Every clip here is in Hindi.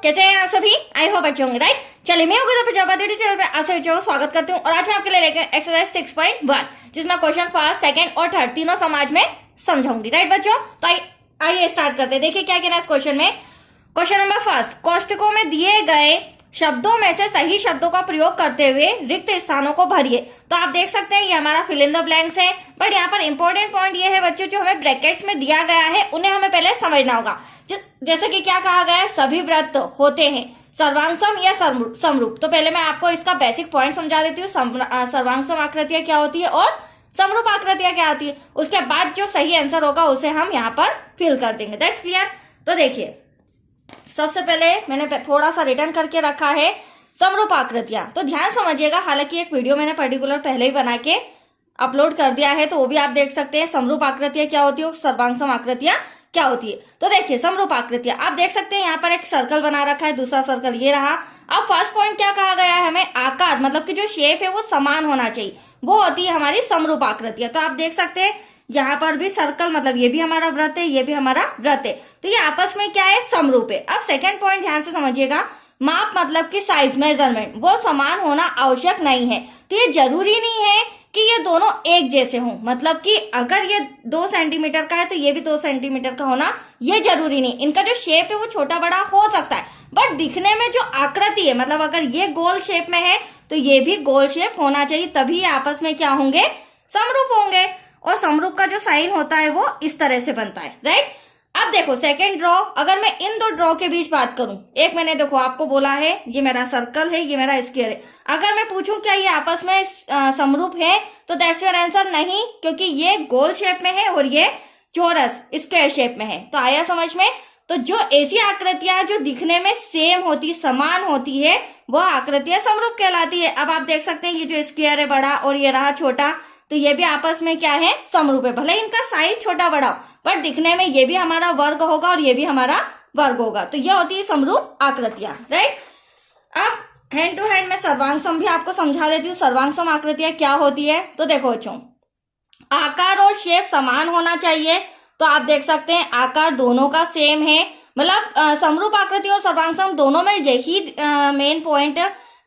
कैसे हैं आप सभी? आई होप अच्छे होंगे, राइट। चलिए, मैं होगी प्रजापति चैनल पे आप सभी को स्वागत करती हूँ और आज मैं आपके लिए लेकर एक्सरसाइज 6.1 जिसमें क्वेश्चन फर्स्ट, सेकंड और थर्ड तीनों समाज में समझाऊंगी, राइट बच्चों। तो आइए स्टार्ट करते हैं। देखिए क्या कहना है इस क्वेश्चन में। क्वेश्चन नंबर फर्स्ट, कोष्टकों में दिए गए शब्दों में से सही शब्दों का प्रयोग करते हुए रिक्त स्थानों को भरिए। तो आप देख सकते हैं ये हमारा फिल इन द ब्लैंक्स है, बट यहाँ पर इंपॉर्टेंट पॉइंट ये है बच्चों, जो हमें ब्रैकेट्स में दिया गया है उन्हें हमें पहले समझना होगा। जैसे कि क्या कहा गया है, सभी व्रत होते हैं सर्वांगसम या समरूप। तो पहले मैं आपको इसका बेसिक पॉइंट समझा देती हूँ, सर्वांगसम आकृतियां क्या होती है और समरूप आकृतियां क्या होती है। उसके बाद जो सही आंसर होगा उसे हम यहाँ पर फिल कर देंगे। That's clear. तो देखिए, सबसे पहले मैंने थोड़ा सा रिटर्न करके रखा है समरूप आकृतियां। तो ध्यान समझिएगा, हालांकि एक वीडियो मैंने पर्टिकुलर पहले ही बना के अपलोड कर दिया है, तो वो भी आप देख सकते हैं। समरूप आकृतियां क्या होती है और सर्वांगसम आकृतियां क्या होती है। तो देखिए, समरूप आकृतियां आप देख सकते हैं, यहाँ पर एक सर्कल बना रखा है, दूसरा सर्कल ये रहा। अब फर्स्ट पॉइंट क्या कहा गया है, हमें आकार मतलब कि जो शेप है वो समान होना चाहिए, वो होती है हमारी समरूप आकृतियां। तो आप देख सकते हैं यहाँ पर भी सर्कल, मतलब ये भी हमारा वृत्त है, ये भी हमारा वृत्त है, तो ये आपस में क्या है, समरूप है। अब सेकंड पॉइंट ध्यान से समझिएगा, माप मतलब कि साइज, मेजरमेंट, वो समान होना आवश्यक नहीं है। तो ये जरूरी नहीं है कि ये दोनों एक जैसे हों, मतलब कि अगर ये 2 सेंटीमीटर का है तो ये भी 2 सेंटीमीटर का होना ये जरूरी नहीं। इनका जो शेप है वो छोटा बड़ा हो सकता है, बट दिखने में जो आकृति है, मतलब अगर ये गोल शेप में है तो ये भी गोल शेप होना चाहिए, तभी आपस में क्या होंगे, समरूप होंगे। और समरूप का जो साइन होता है वो इस तरह से बनता है, राइट। अब देखो सेकंड ड्रॉ, अगर मैं इन दो ड्रॉ के बीच बात करूं, एक मैंने देखो आपको बोला है ये मेरा सर्कल है, ये मेरा स्क्वायर है, अगर मैं पूछूं क्या ये आपस में समरूप है, तो दैट्स योर आंसर नहीं, क्योंकि ये गोल शेप में है और ये चौरस स्क्वायर शेप में है। तो आया समझ में। तो जो ऐसी आकृतियां जो दिखने में सेम होती, समान होती है, वह आकृतियां समरूप कहलाती है। अब आप देख सकते हैं ये जो स्क्वायर है बड़ा और ये रहा छोटा, तो ये भी आपस में क्या है, समरूप है। भले इनका साइज छोटा बड़ा, पर दिखने में ये भी हमारा वर्ग होगा और ये भी हमारा वर्ग होगा। तो ये होती है समरूप आकृतियां, राइट। अब हैंड टू हैंड में सर्वांगसम भी आपको समझा देती हूँ। सर्वांगसम आकृतियां क्या होती है, तो देखो बच्चों, आकार और शेप समान होना चाहिए। तो आप देख सकते हैं आकार दोनों का सेम है, मतलब समरूप आकृति और सर्वांगसम दोनों में यही मेन पॉइंट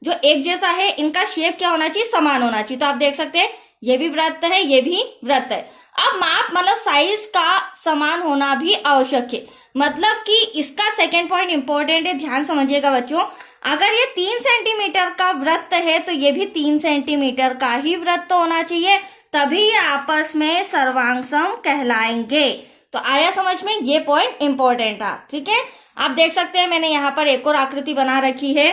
जो एक जैसा है, इनका शेप क्या होना चाहिए, समान होना चाहिए। तो आप देख सकते हैं ये भी वृत्त है, ये भी वृत्त है। अब माप मतलब साइज का समान होना भी आवश्यक है, मतलब कि इसका सेकंड पॉइंट इंपॉर्टेंट है, ध्यान समझिएगा बच्चों। अगर ये 3 सेंटीमीटर का वृत्त है तो ये भी 3 सेंटीमीटर का ही वृत्त होना चाहिए, तभी ये आपस में सर्वांगसम कहलाएंगे। तो आया समझ में, ये पॉइंट इंपॉर्टेंट था, ठीक है। आप देख सकते हैं मैंने यहाँ पर एक और आकृति बना रखी है,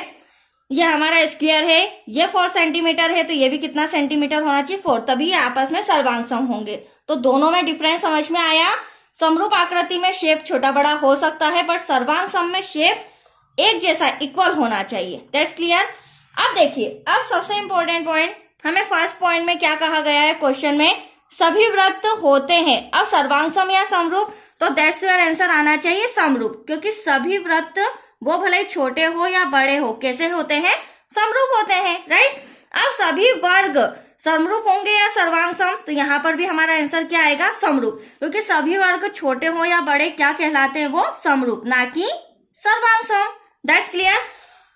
ये हमारा स्क्वायर है, ये 4 सेंटीमीटर है, तो ये भी कितना सेंटीमीटर होना चाहिए, 4, तभी आपस में सर्वांगसम होंगे। तो दोनों में डिफरेंस समझ में आया। समरूप आकृति में शेप छोटा बड़ा हो सकता है, बट सर्वांगसम में शेप एक जैसा इक्वल होना चाहिए। That's clear. अब देखिए, अब सबसे इंपॉर्टेंट पॉइंट, हमें फर्स्ट पॉइंट में क्या कहा गया है क्वेश्चन में, सभी वृत्त होते हैं। अब सर्वांगसम या समरूप, तो दैट्स योर आंसर आना चाहिए समरूप, क्योंकि सभी वृत्त वो भले ही छोटे हो या बड़े हो, कैसे होते हैं, समरूप होते हैं, राइट। अब सभी वर्ग समरूप होंगे या सर्वांगसम, तो यहाँ पर भी हमारा आंसर क्या आएगा, समरूप, क्योंकि सभी वर्ग छोटे हो या बड़े क्या कहलाते हैं, वो समरूप, ना कि सर्वांगसम। That's clear.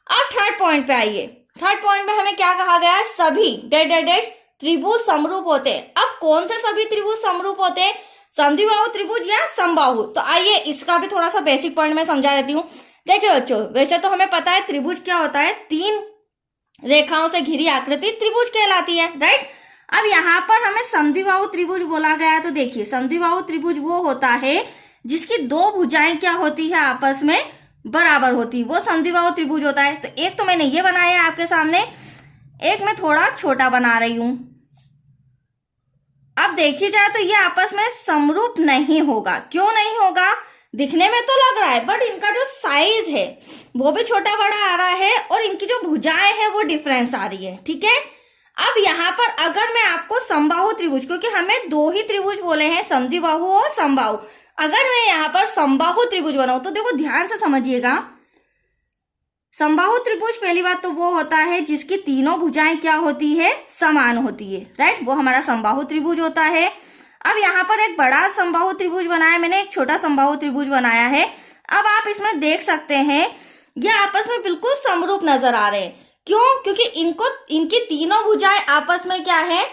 अब थर्ड पॉइंट पे आइए। थर्ड पॉइंट में हमें क्या कहा गया है, सभी डैश त्रिभुज समरूप होते हैं। अब कौन से सभी त्रिभुज समरूप होते हैं, समद्विबाहु त्रिभुज या समबाहु। तो आइए इसका भी थोड़ा सा बेसिक पॉइंट में समझा देती हूँ। देखिए बच्चों, वैसे तो हमें पता है त्रिभुज क्या होता है, 3 रेखाओं से घिरी आकृति त्रिभुज कहलाती है, राइट। अब यहाँ पर हमें समद्विबाहु त्रिभुज बोला गया है, तो देखिए समद्विबाहु त्रिभुज वो होता है जिसकी 2 भुजाएं क्या होती है, आपस में बराबर होती है, वो समद्विबाहु त्रिभुज होता है। तो एक तो मैंने ये बनाया है आपके सामने, एक मैं थोड़ा छोटा बना रही हूं। अब देखी जाए तो ये आपस में समरूप नहीं होगा। क्यों नहीं होगा, दिखने में तो लग रहा है, बट इनका जो साइज है वो भी छोटा बड़ा आ रहा है और इनकी जो भुजाएं है वो डिफरेंस आ रही है, ठीक है। अब यहाँ पर अगर मैं आपको समबाहु त्रिभुज, क्योंकि हमें 2 ही त्रिभुज बोले हैं, समद्विबाहु और समबाहु, अगर मैं यहाँ पर समबाहु त्रिभुज बनाऊं, तो देखो ध्यान से समझिएगा, समबाहु त्रिभुज पहली बात तो वो होता है जिसकी तीनों भुजाएं क्या होती है, समान होती है, राइट, वो हमारा समबाहु त्रिभुज होता है। अब यहाँ पर एक बड़ा समबाहु त्रिभुज बनाया मैंने, एक छोटा समबाहु त्रिभुज बनाया है। अब आप इसमें देख सकते हैं ये आपस में बिल्कुल समरूप नजर आ रहे हैं। क्यों? क्योंकि इनकी तीनों भुजाएं आपस में क्या है,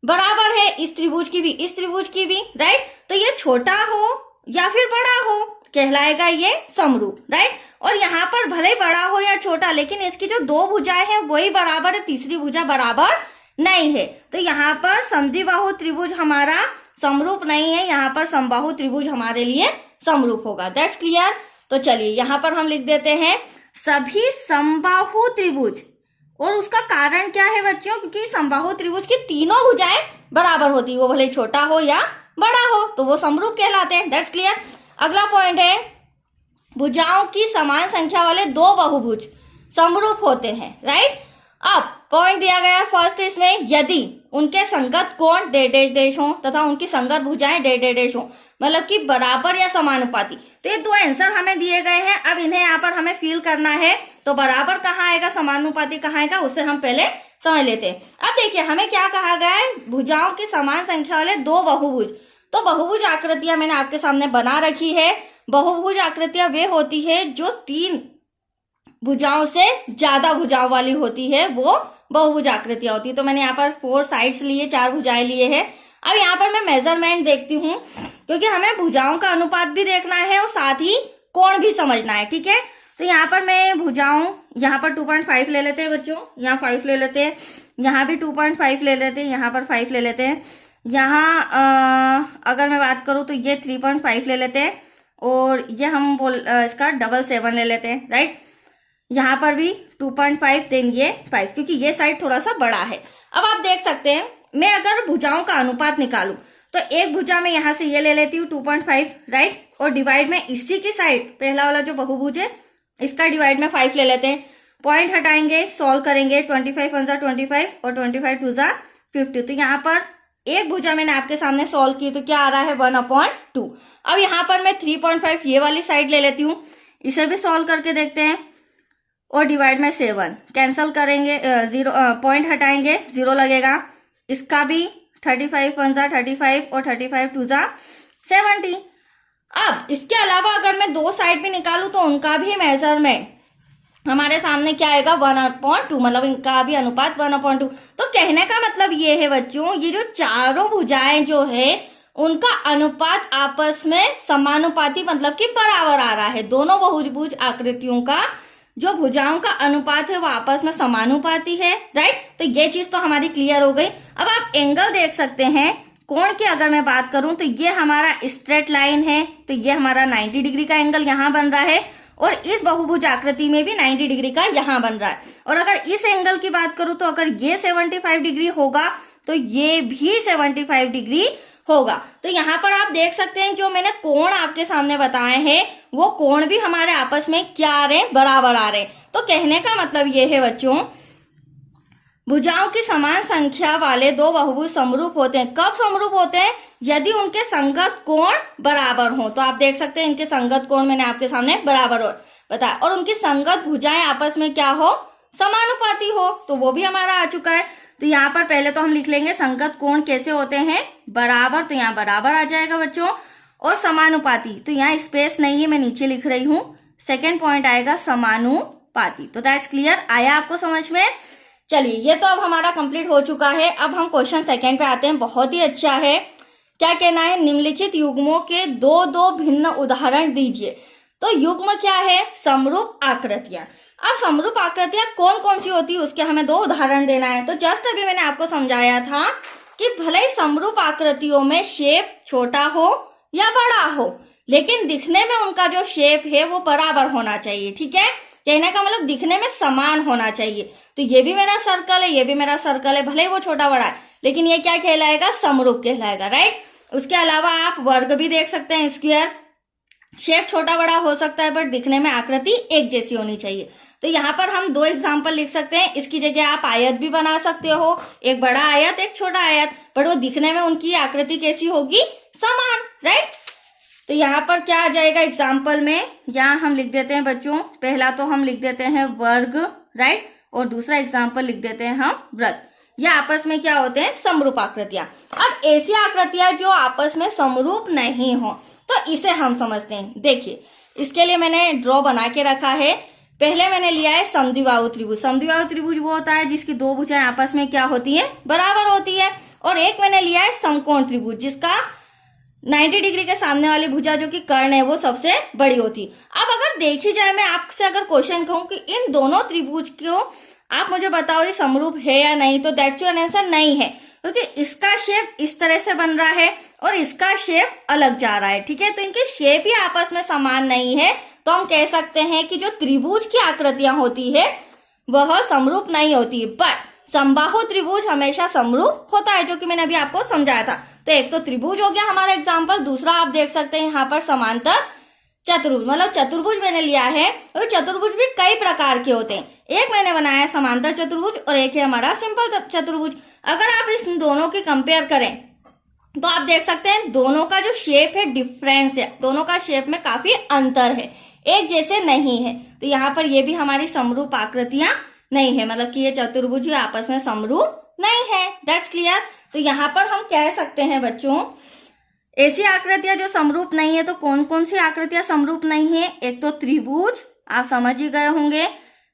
बराबर है, इस त्रिभुज की भी इस त्रिभुज की भी, राइट। तो ये छोटा हो या फिर बड़ा हो कहलाएगा ये समरूप, राइट। और यहाँ पर भले बड़ा हो या छोटा, लेकिन इसकी जो दो भुजाएं हैं वही बराबर है, तीसरी भुजा बराबर नहीं है। तो यहाँ पर समद्विबाहु त्रिभुज हमारा समरूप नहीं है, यहाँ पर समबाहु त्रिभुज हमारे लिए समरूप होगा। That's clear. तो चलिए यहाँ पर हम लिख देते हैं सभी समबाहु त्रिभुज। और उसका कारण क्या है बच्चों? क्योंकि समबाहु त्रिभुज की तीनों भुजाएं बराबर होती है, वो भले छोटा हो या बड़ा हो, तो वो समरूप कहलाते हैं। That's clear. अगला पॉइंट है भुजाओं की समान संख्या वाले दो बहुभुज समरूप होते हैं, राइट। अब पॉइंट दिया गया फर्स्ट इसमें, यदि उनके संगत कोण डेश हो तथा उनकी संगत भुजाएं डेश हो, मतलब कि बराबर या समानुपाती। तो ये दो आंसर हमें दिए गए हैं। अब इन्हें यहाँ पर हमें फिल करना है। तो बराबर कहाँ आएगा, समानुपाती कहाँ आएगा, उससे हम पहले समझ लेते हैं। अब देखिए हमें क्या कहा गया है, भुजाओं की समान संख्या वाले दो बहुभुज। तो बहुभुज आकृतियां मैंने आपके सामने बना रखी है। बहुभुज आकृतियां वे होती है जो तीन भुजाओं से ज्यादा भुजाओं वाली होती है, वो बहुभुज आकृतियां होती है। तो मैंने यहाँ पर 4 साइड्स लिए, 4 भुजाएं लिए हैं। अब यहाँ पर मैं मेजरमेंट देखती हूँ, क्योंकि हमें भुजाओं का अनुपात भी देखना है और साथ ही कोण भी समझना है, ठीक है। तो यहाँ पर मैं भुजाओं, यहाँ पर 2.5 ले लेते हैं बच्चों, यहाँ 5 ले लेते हैं, यहाँ भी 2.5 ले लेते हैं, यहाँ पर 5 ले लेते हैं, यहाँ अगर मैं बात करूँ तो ये 3.5 ले लेते हैं, और ये हम इसका 7.7 ले लेते हैं, राइट। यहाँ पर भी 2.5, देन ये 5, क्योंकि ये साइड थोड़ा सा बड़ा है। अब आप देख सकते हैं, मैं अगर भुजाओं का अनुपात निकालूं तो एक भुजा में यहाँ से ये ले लेती हूँ 2.5, राइट, और डिवाइड में इसी की साइड, पहला वाला जो बहुभुज है इसका डिवाइड में 5 ले लेते हैं। पॉइंट हटाएंगे, सॉल्व करेंगे, 25 1 जा 25 और 25 2 जा 50। तो यहाँ पर एक भुजा मैंने आपके सामने सॉल्व की, तो क्या आ रहा है 1/2। अब यहाँ पर मैं 3.5 ये वाली साइड ले लेती हूँ, इसे भी सॉल्व करके देखते हैं, और डिवाइड में 7 कैंसल करेंगे, 0 पॉइंट हटाएंगे, 0 लगेगा। इसका भी 35 1 जा 35 और 35 2 जा 70। अब इसके अलावा अगर मैं दो साइड भी निकालूं तो उनका भी मेजरमेंट हमारे सामने क्या आएगा 1/2, मतलब इनका भी अनुपात 1/2। तो कहने का मतलब ये है बच्चों, ये जो चारों भुजाएं जो है उनका अनुपात आपस में समानुपाती, मतलब कि बराबर आ रहा है। दोनों बहुभुज आकृतियों का जो भुजाओं का अनुपात है वो आपस में समानुपाती है, राइट। तो ये चीज तो हमारी क्लियर हो गई। अब आप एंगल देख सकते हैं, कोण की अगर मैं बात करूं तो ये हमारा स्ट्रेट लाइन है, तो ये हमारा 90 डिग्री का एंगल यहाँ बन रहा है, और इस बहुभुज आकृति में भी 90 डिग्री का यहाँ बन रहा है। और अगर इस एंगल की बात करूं तो अगर ये 75 डिग्री होगा तो ये भी 75 डिग्री होगा। तो यहाँ पर आप देख सकते हैं जो मैंने कोण आपके सामने बताए हैं वो कोण भी हमारे आपस में क्या आ रहे हैं, बराबर आ रहे हैं। तो कहने का मतलब ये है बच्चों, भुजाओं की समान संख्या वाले दो बहुभुज समरूप होते हैं। कब समरूप होते हैं? यदि उनके संगत कोण बराबर हो। तो आप देख सकते हैं इनके संगत कोण मैंने आपके सामने बराबर हो बताया, और उनकी संगत भुजाएं आपस में क्या हो, समानुपाती हो। तो वो भी हमारा आ चुका है। तो यहाँ पर पहले तो हम लिख लेंगे संगत कोण कैसे होते हैं, बराबर। तो यहाँ बराबर आ जाएगा बच्चों, और समानुपाती, तो यहाँ स्पेस नहीं है, मैं नीचे लिख रही हूँ। सेकेंड पॉइंट आएगा समानुपाती। तो दैट्स क्लियर, आया आपको समझ में? चलिए, ये तो अब हमारा कंप्लीट हो चुका है। अब हम क्वेश्चन सेकेंड पे आते हैं। बहुत ही अच्छा है। क्या कहना है, निम्नलिखित युग्मों के दो दो भिन्न उदाहरण दीजिए। तो युग्म क्या है, समरूप आकृतियां। अब समरूप आकृतियां कौन कौन सी होती है उसके हमें दो उदाहरण देना है। तो जस्ट अभी मैंने आपको समझाया था कि भले ही समरूप आकृतियों में शेप छोटा हो या बड़ा हो, लेकिन दिखने में उनका जो शेप है वो बराबर होना चाहिए। ठीक है, कहने का मतलब दिखने में समान होना चाहिए। तो ये भी मेरा सर्कल है, ये भी मेरा सर्कल है, भले ही वो छोटा बड़ा है, लेकिन ये क्या कहलाएगा, समरूप कहलाएगा, राइट। उसके अलावा आप वर्ग भी देख सकते हैं, स्क्वायर। शेप छोटा बड़ा हो सकता है बट दिखने में आकृति एक जैसी होनी चाहिए। तो यहाँ पर हम दो एग्जाम्पल लिख सकते हैं। इसकी जगह आप आयत भी बना सकते हो, एक बड़ा आयत एक छोटा आयत, बट वो दिखने में उनकी आकृति कैसी होगी, समान, राइट। तो यहाँ पर क्या आ जाएगा एग्जाम्पल में, यहाँ हम लिख देते हैं बच्चों, पहला तो हम लिख देते हैं वर्ग, राइट, और दूसरा एग्जाम्पल लिख देते हैं हम वृत्त। ये आपस में क्या होते हैं, समरूप आकृतियां। अब ऐसी आकृतियां जो आपस में समरूप नहीं हो, तो इसे हम समझते हैं। देखिए, इसके लिए मैंने ड्रॉ बना के रखा है। पहले मैंने लिया है समद्विबाहु त्रिभुज। समद्विबाहु त्रिभुज वो होता है जिसकी दो भुजाएं आपस में क्या होती है, बराबर होती है। और एक मैंने लिया है समकोण त्रिभुज, जिसका 90 डिग्री के सामने वाली भुजा जो कि कर्ण है वो सबसे बड़ी होती। अब अगर देखी जाए, मैं आपसे अगर क्वेश्चन कहूं कि इन दोनों त्रिभुज को आप मुझे बताओ ये समरूप है या नहीं, तो दैट्स योर आंसर नहीं है, क्योंकि इसका शेप इस तरह से बन रहा है और इसका शेप अलग जा रहा है। ठीक है, तो इनके शेप ही आपस में समान नहीं है, तो हम कह सकते हैं कि जो त्रिभुज की आकृतियां होती है वह समरूप नहीं होती। बट समबाहु त्रिभुज हमेशा समरूप होता है, जो कि मैंने अभी आपको समझाया था। तो एक तो त्रिभुज हो गया हमारा एग्जाम्पल, दूसरा आप देख सकते हैं यहाँ पर समांतर चतुर्भुज, मतलब चतुर्भुज मैंने लिया है। तो चतुर्भुज भी कई प्रकार के होते हैं, एक मैंने बनाया है समांतर चतुर्भुज और एक है हमारा सिंपल चतुर्भुज। अगर आप इस दोनों की कंपेयर करें तो आप देख सकते हैं दोनों का जो शेप है डिफरेंस है, दोनों का शेप में काफी अंतर है, एक जैसे नहीं है। तो यहाँ पर ये भी हमारी समरूप आकृतियां नहीं है, मतलब कि ये चतुर्भुज आपस में समरूप नहीं है। That's clear. तो यहाँ पर हम कह सकते हैं बच्चों, ऐसी आकृतियां जो समरूप नहीं है, तो कौन कौन सी आकृतियां समरूप नहीं है? एक तो त्रिभुज, आप समझ ही गए होंगे,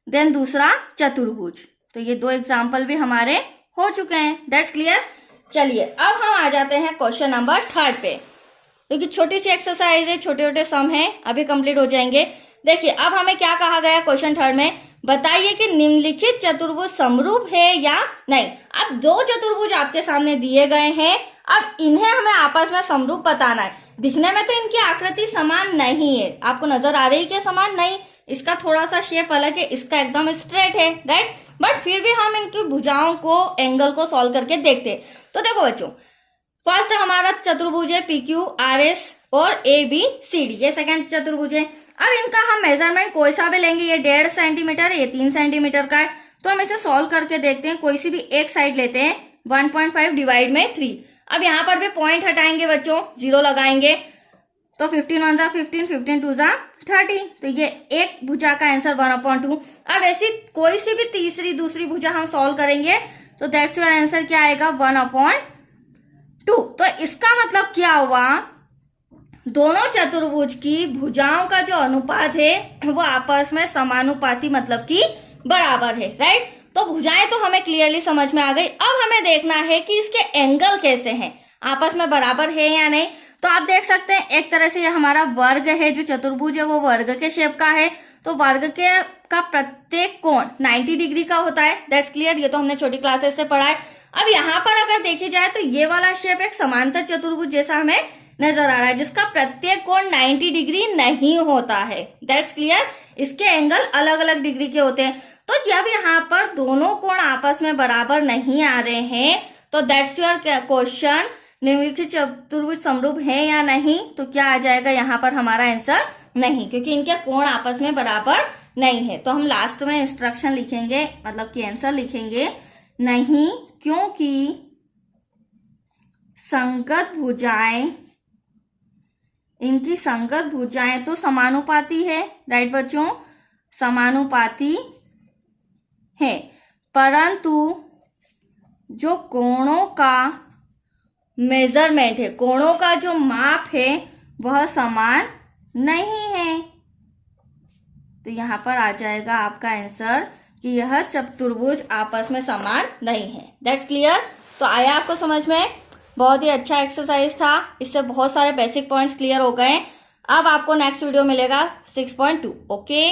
देन दूसरा चतुर्भुज। तो ये दो एग्जाम्पल भी हमारे हो चुके हैं। That's clear. चलिए अब हम आ जाते हैं क्वेश्चन नंबर 3 पे, क्योंकि छोटी सी एक्सरसाइज है, छोटे छोटे सम है, अभी कंप्लीट हो जाएंगे। देखिए अब हमें क्या कहा गया क्वेश्चन 3 में, बताइए कि निम्नलिखित चतुर्भुज समरूप है या नहीं। अब दो चतुर्भुज आपके सामने दिए गए हैं, अब इन्हें हमें आपस में समरूप बताना है। दिखने में तो इनकी आकृति समान नहीं है, आपको नजर आ रही है कि समान नहीं, इसका थोड़ा सा शेप अलग है, इसका एकदम स्ट्रेट है, राइट। बट फिर भी हम इनकी भुजाओं को, एंगल को सॉल्व करके देखते हैं। तो देखो बच्चों, फर्स्ट हमारा चतुर्भुज है PQRS और ABCD, ये सेकंड चतुर्भुज है। अब इनका हम मेजरमेंट कोई सा भी लेंगे, ये 1.5 सेंटीमीटर है, ये 3 सेंटीमीटर का है। तो हम इसे सॉल्व करके देखते हैं। कोई सी भी एक साइड लेते हैं, 1.5 डिवाइड में 3। अब यहाँ पर भी पॉइंट हटाएंगे बच्चों, 0 लगाएंगे, तो 15 1 15, 15 2 30। तो ये एक भुजा का आंसर 1/2। अब ऐसी कोई सी भी तीसरी दूसरी भुजा हम सॉल्व करेंगे, तो दैट्स योर आंसर क्या आएगा, 1/2। तो इसका मतलब क्या हुआ, दोनों चतुर्भुज की भुजाओं का जो अनुपात है वो आपस में समानुपाती, मतलब कि बराबर है, राइट। तो भुजाएं तो हमें क्लियरली समझ में आ गई। अब हमें देखना है कि इसके एंगल कैसे हैं, आपस में बराबर है या नहीं। तो आप देख सकते हैं एक तरह से ये हमारा वर्ग है, जो चतुर्भुज है वो वर्ग के शेप का है, तो वर्ग के का प्रत्येक कोण 90 डिग्री का होता है। दैट्स क्लियर, ये तो हमने छोटी क्लासेस से पढ़ा है। अब यहाँ पर अगर देखी जाए तो ये वाला शेप एक समांतर चतुर्भुज जैसा हमें नजर आ रहा है, जिसका प्रत्येक कोण 90 डिग्री नहीं होता है। दैट्स क्लियर, इसके एंगल अलग अलग डिग्री के होते हैं। तो जब यहाँ पर दोनों कोण आपस में बराबर नहीं आ रहे हैं, तो दैट्स योर क्वेश्चन, निम्नलिखित चतुर्भुज समरूप है या नहीं। तो क्या आ जाएगा यहाँ पर हमारा आंसर, नहीं, क्योंकि इनके कोण आपस में बराबर नहीं है। तो हम लास्ट में इंस्ट्रक्शन लिखेंगे, मतलब कि आंसर लिखेंगे नहीं, क्योंकि संगत भुजाएं, इनकी संगत भुजाएं तो समानुपाती है, राइट बच्चों, समानुपाती है, परंतु जो कोणों का मेजरमेंट है, कोणों का जो माप है वह समान नहीं है। तो यहाँ पर आ जाएगा आपका आंसर कि यह चतुर्भुज आपस में समान नहीं है। That's clear. तो आया आपको समझ में, बहुत ही अच्छा एक्सरसाइज था, इससे बहुत सारे बेसिक पॉइंट्स क्लियर हो गए। अब आपको नेक्स्ट वीडियो मिलेगा 6.2। ओके।